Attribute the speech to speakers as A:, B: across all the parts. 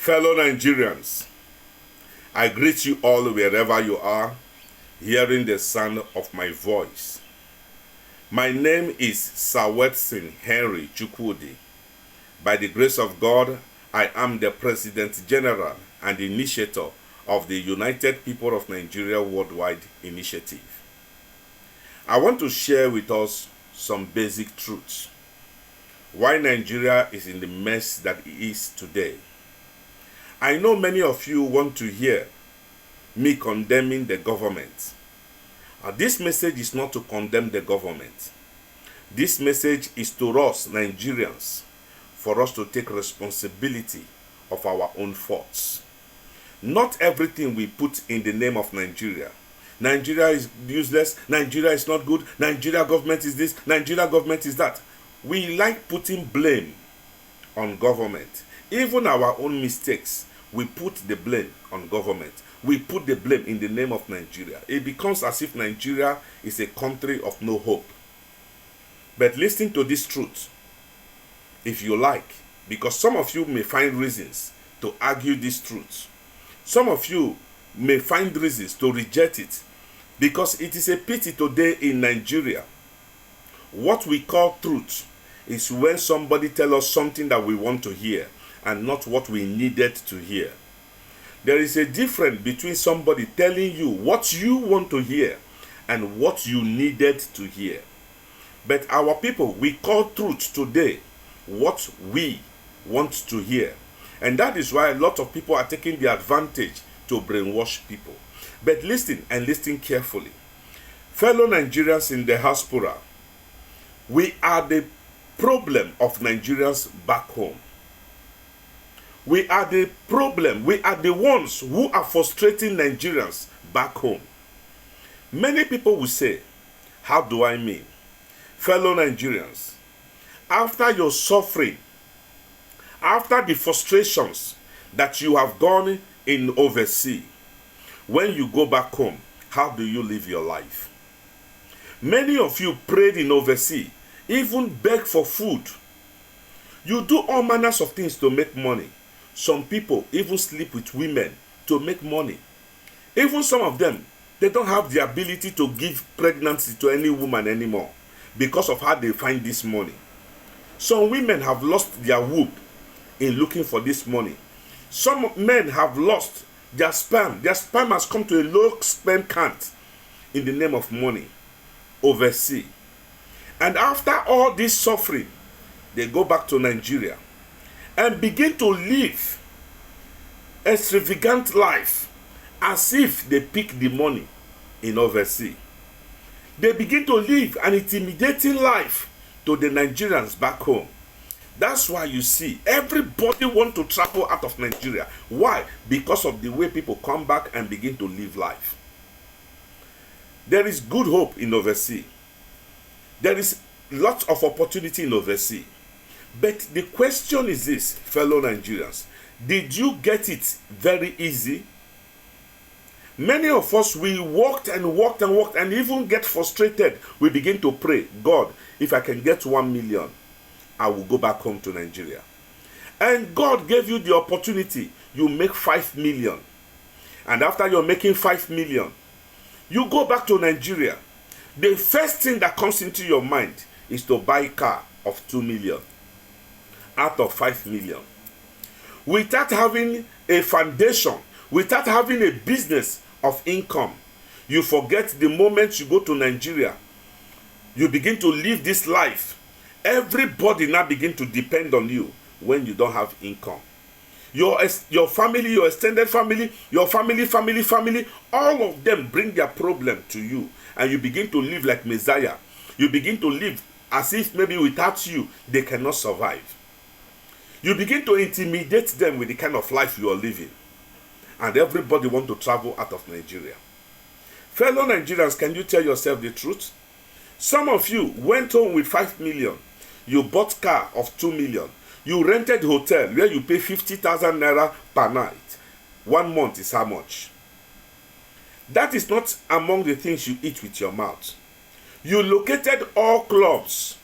A: Fellow Nigerians, I greet you all wherever you are, hearing the sound of my voice. My name is Sir Wetson Henry Chukwudi. By the grace of God, I am the President General and initiator of the United People of Nigeria Worldwide Initiative. I want to share with us some basic truths. Why Nigeria is in the mess that it is today. I know many of you want to hear me condemning the government. This message is not to condemn the government. This message is to us, Nigerians, for us to take responsibility of our own faults. Not everything we put in the name of Nigeria. Nigeria is useless, Nigeria is not good, Nigeria government is this, Nigeria government is that. We like putting blame on government. Even our own mistakes, we put the blame on government. We put the blame in the name of Nigeria. It becomes as if Nigeria is a country of no hope. But listen to this truth, if you like, because some of you may find reasons to argue this truth. Some of you may find reasons to reject it, because it is a pity today in Nigeria. What we call truth is when somebody tells us something that we want to hear and not what we needed to hear. There is a difference between somebody telling you what you want to hear and what you needed to hear. But our people, we call truth today what we want to hear. And that is why a lot of people are taking the advantage to brainwash people. But listen, and listen carefully. Fellow Nigerians in the diaspora, we are the problem of Nigerians back home. We are the problem. We are the ones who are frustrating Nigerians back home. Many people will say, how do I mean? Fellow Nigerians, after your suffering, after the frustrations that you have gone in overseas, when you go back home, how do you live your life? Many of you prayed in overseas, even beg for food. You do all manners of things to make money. Some people even sleep with women to make money. Even some of them, they don't have the ability to give pregnancy to any woman anymore because of how they find this money. Some women have lost their womb in looking for this money. Some men have lost their sperm. Their sperm has come to a low sperm count in the name of money overseas. And after all this suffering, they go back to Nigeria and begin to live a extravagant life as if they pick the money in overseas. They begin to live an intimidating life to the Nigerians back home. That's why you see everybody want to travel out of Nigeria. Why? Because of the way people come back and begin to live life. There is good hope in overseas. There is lots of opportunity in overseas. But the question is this, fellow Nigerians, did you get it very easy? Many of us, we walked and walked and walked and even get frustrated. We begin to pray, God, if I can get 1 million, I will go back home to Nigeria. And God gave you the opportunity. You make 5 million. And after you're making 5 million, you go back to Nigeria. The first thing that comes into your mind is to buy a car of 2 million out of 5 million. Without having a foundation, without having a business of income, you forget the moment you go to Nigeria, you begin to live this life. Everybody now begin to depend on you when you don't have income. Your family, your extended family, your family, all of them bring their problem to you. And you begin to live like Messiah. You begin to live as if maybe without you, they cannot survive. You begin to intimidate them with the kind of life you are living. And everybody wants to travel out of Nigeria. Fellow Nigerians, can you tell yourself the truth? Some of you went home with 5 million. You bought car of 2 million. You rented hotel where you pay 50,000 naira per night. 1 month is how much? That is not among the things you eat with your mouth. You located all clubs.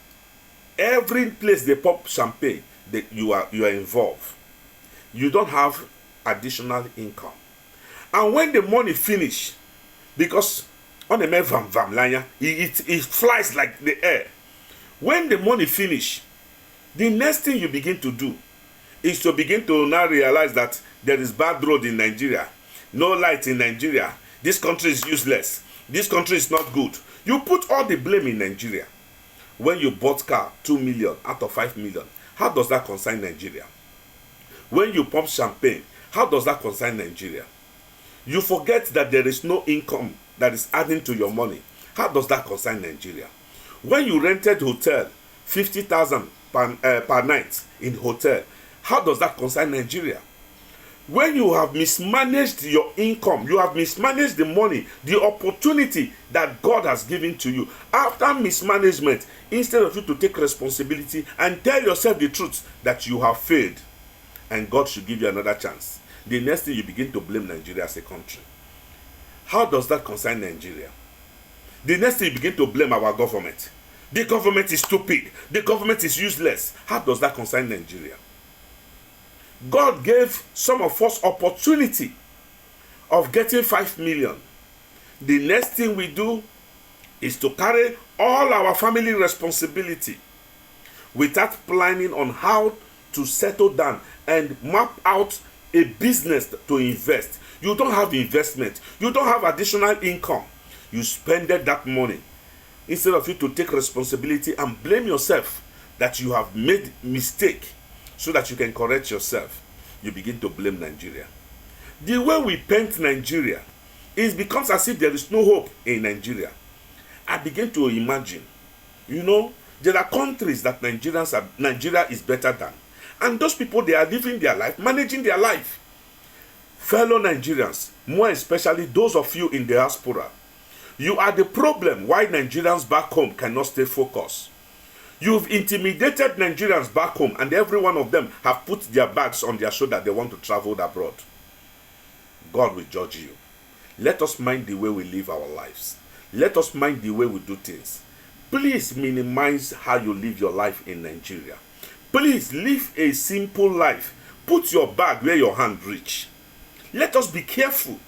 A: Every place they pop champagne, you are involved. you don't have additional income. And when the money finish, because on the it flies like the air. When the money finish, the next thing you begin to do is to begin to now realize that there is bad road in Nigeria, no light in Nigeria, this country is useless, this country is not good. You put all the blame in Nigeria. When you bought car 2 million out of 5 million, how does that concern Nigeria? When you pump champagne, how does that concern Nigeria? You forget that there is no income that is adding to your money. How does that concern Nigeria? When you rented hotel 50,000 per night in hotel, how does that concern Nigeria? When you have mismanaged your income, you have mismanaged the money, the opportunity that God has given to you. After mismanagement, instead of you to take responsibility and tell yourself the truth that you have failed and God should give you another chance, the next thing you begin to blame Nigeria as a country. How does that concern Nigeria? The next thing you begin to blame our government. The government is stupid. The government is useless. How does that concern Nigeria? God gave some of us opportunity of getting 5 million. The next thing we do is to carry all our family responsibility without planning on how to settle down and map out a business to invest. You don't have investment. You don't have additional income. You spended that money instead of you to take responsibility and blame yourself that you have made mistake so that you can correct yourself. You begin to blame Nigeria. The way we paint Nigeria, it becomes as if there is no hope in Nigeria. I begin to imagine, there are countries that Nigeria is better than. And those people, they are living their life, managing their life. Fellow Nigerians, more especially those of you in diaspora, you are the problem why Nigerians back home cannot stay focused. You've intimidated Nigerians back home, and every one of them have put their bags on their shoulder. They want to travel abroad. God will judge you. Let us mind the way we live our lives. Let us mind the way we do things. Please minimize how you live your life in Nigeria. Please live a simple life. Put your bag where your hand reach. Let us be careful.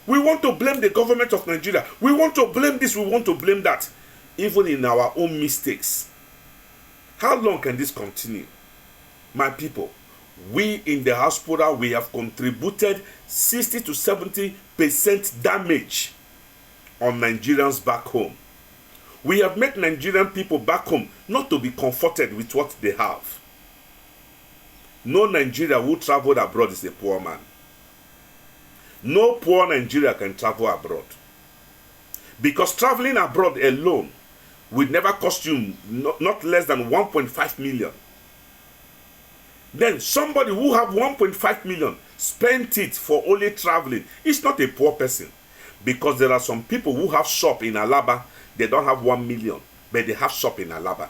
A: We want to blame the government of Nigeria. We want to blame this. We want to blame that. Even in our own mistakes. How long can this continue? My people, we in the diaspora, we have contributed 60 to 70% damage on Nigerians back home. We have made Nigerian people back home not to be comforted with what they have. No Nigerian who traveled abroad is a poor man. No poor Nigerian can travel abroad. Because traveling abroad alone will never cost you not less than 1.5 million. Then somebody who have 1.5 million spent it for only traveling is not a poor person. Because there are some people who have shop in Alaba, they don't have 1 million, but they have shop in Alaba.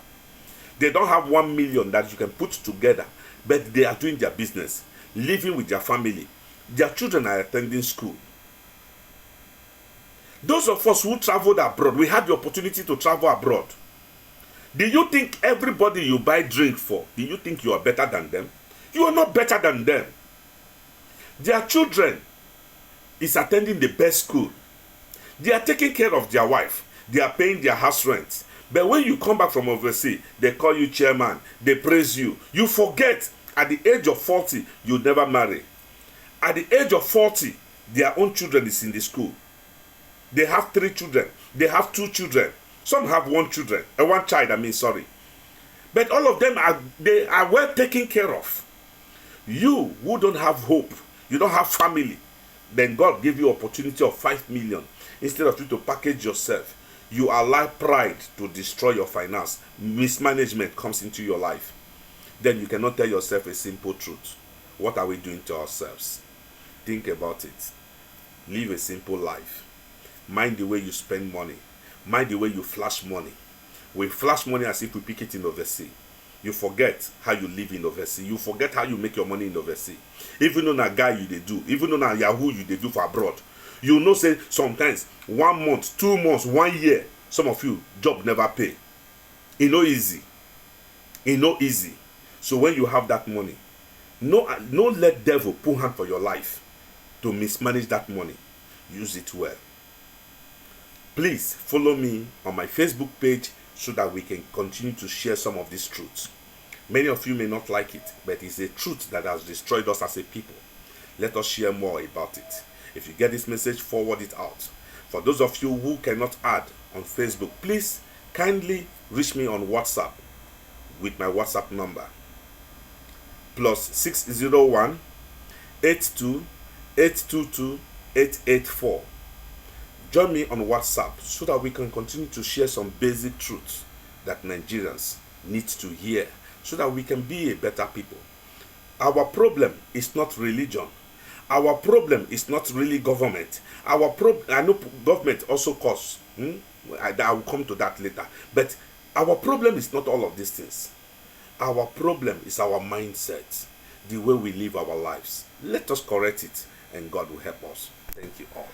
A: They don't have 1 million that you can put together, but they are doing their business, living with their family. Their children are attending school. Those of us who traveled abroad, we had the opportunity to travel abroad. Do you think everybody you buy drink for, do you think you are better than them? You are not better than them. Their children is attending the best school. They are taking care of their wife. They are paying their house rent. But when you come back from overseas, they call you chairman. They praise you. You forget at the age of 40, you never marry. At the age of 40, their own children is in the school. They have 3 children. They have 2 children. Some have 1 child. But all of them they are well taken care of. You who don't have hope, you don't have family, then God gave you opportunity of 5 million. Instead of you to package yourself, you allow pride to destroy your finance. Mismanagement comes into your life. Then you cannot tell yourself a simple truth. What are we doing to ourselves? Think about it. Live a simple life. Mind the way you spend money. Mind the way you flash money. We flash money as if we pick it in overseas. You forget how you live in overseas. You forget how you make your money in overseas. Even though na guy you dey do, even though na Yahoo you dey do for abroad, you know say sometimes 1 month, 2 months, 1 year, some of you job never pay. It no easy. It no easy. So when you have that money, No let devil put hand for your life to mismanage that money. Use it well. Please follow me on my Facebook page so that we can continue to share some of these truths. Many of you may not like it, but it's a truth that has destroyed us as a people. Let us share more about it. If you get this message, forward it out. For those of you who cannot add on Facebook, please kindly reach me on WhatsApp with my WhatsApp number +601 82 822 884. Join me on WhatsApp so that we can continue to share some basic truths that Nigerians need to hear so that we can be a better people. Our problem is not religion. Our problem is not really government. I know government also costs. I will come to that later. But our problem is not all of these things. Our problem is our mindset, the way we live our lives. Let us correct it, and God will help us. Thank you all.